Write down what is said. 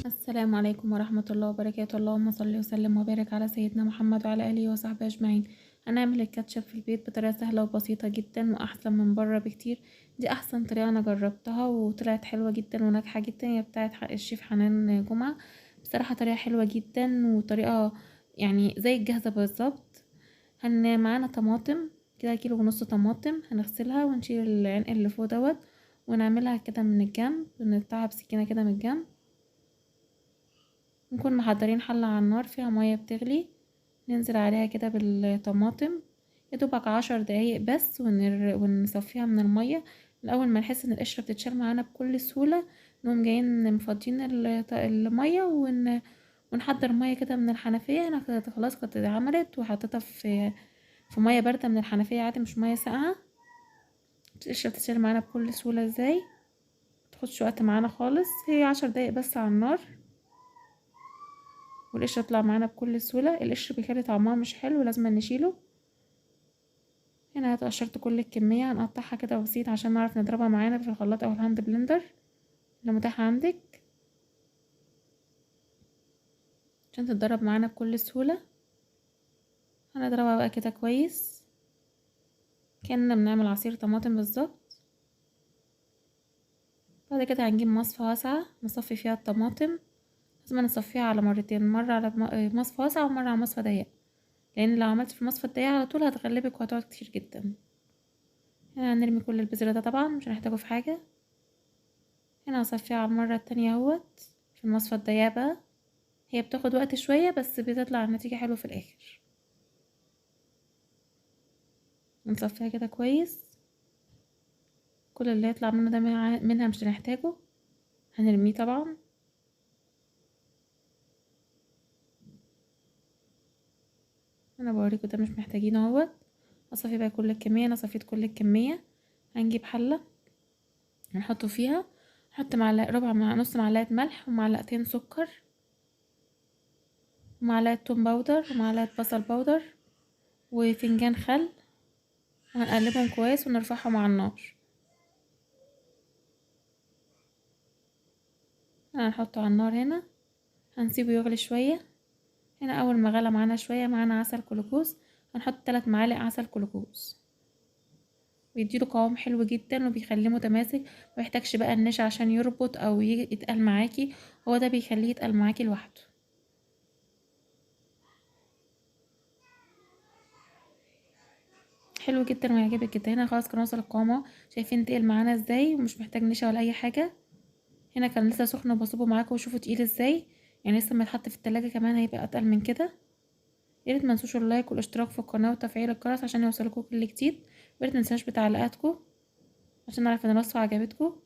السلام عليكم ورحمة الله وبركاته. اللهم صل وسلم وبارك على سيدنا محمد وعلى آله وصحبه أجمعين. هنعمل الكاتشب في البيت بطريقة سهلة وبسيطة جدا وأحسن من بره بكتير. دي أحسن طريقة أنا جربتها وطلعت حلوة جدا وناجحة جدا، هي بتاعت الشيف حنان جمعة. بصراحة طريقة حلوة جدا وطريقة يعني زي الجاهزة بالظبط. معانا طماطم كده، كيلو ونص طماطم، هنغسلها ونشيل العنق اللي فوق دوت ونعملها كده من الجنب، نقطعها بسكينة كده من الجنب. نكون محضرين حلة على النار فيها مية بتغلي، ننزل عليها كده بالطماطم يدوبك 10 دقايق بس، ونصفيها من المية. الأول ما نحس ان القشرة بتتشال معانا بكل سهولة نقوم جايين مفضين المية ونحضر مية كده من الحنفية. انا كده خلاص كنت اتعملت وحطيتها في مية باردة من الحنفية عادي، مش مية ساقعة. القشرة بتتشال معانا بكل سهولة ازاي، متاخدش وقت معانا خالص، هي 10 دقايق بس على النار والقشرة تطلع معانا بكل سهولة. القشر بيخلي طعمها مش حلو، لازم نشيله. هنا قشرت كل الكمية، هنقطعها كده بسيط عشان نعرف نضربها معانا في الخلاط او الهاند بلندر اللي متاح عندك عشان تتضرب معانا بكل سهولة. هنضربها بقى كده كويس كأننا بنعمل عصير طماطم بالظبط. بعد كده هنجيب مصفى واسعة نصفي فيها الطماطم، لازم نصفيها على مرتين، مرة على مصفى واسعة ومرة على مصفى ضيق، لان لو عملت في المصفى الضيقة على طول هتغلبك وهتقعد كتير جدا. هنا هنرمي كل البذر ده طبعا مش هنحتاجه في حاجة. هنا هصفيها على المرة التانية اهوت في المصفى الضيقة بقى، هي بتاخد وقت شوية بس بتطلع النتيجة حلوة في الاخر. نصفيها كده كويس، كل اللي يطلع منه ده منها مش هنحتاجه، هنرميه طبعا. انا بوريكم ده مش محتاجينه اهوت. هصفي بقى كل الكمية، انا صفيت كل الكمية. هنجيب حلة نحطه فيها، نحط معلقة نص معلقة ملح ومعلقتين سكر ومعلقة توم باودر ومعلقة بصل باودر وفنجان خل، وهنقلبهم كويس ونرفعهم على النار. هنحطه على النار هنا، هنسيبه يغلي شوية. هنا اول ما غلى معانا شوية معانا عسل كلوكوز، هنحط 3 معالق عسل كلوكوز، بيديله قوام حلو جدا وبيخليه متماسك، مبيحتاجش بقى النشا عشان يربط او يتقل معاكي، هو ده بيخليه يتقل معاكي لوحده. حلو جدا ويعجبك جدا. هنا خلاص كان وصل القوام اهو، شايفين تقل معانا ازاي ومش محتاج نشا ولا اي حاجه. هنا كان لسه سخن وبصبه معاكم وشوفوا تقيل ازاي، يعني لسه ما يتحط في التلاجة كمان هيبقى اتقل من كده. ياريت منسوش اللايك والاشتراك في القناه وتفعيل الجرس عشان يوصلكوا كل جديد، وياريت منساش بتعليقاتكم عشان نعرف ان الوصفه عجبتكم.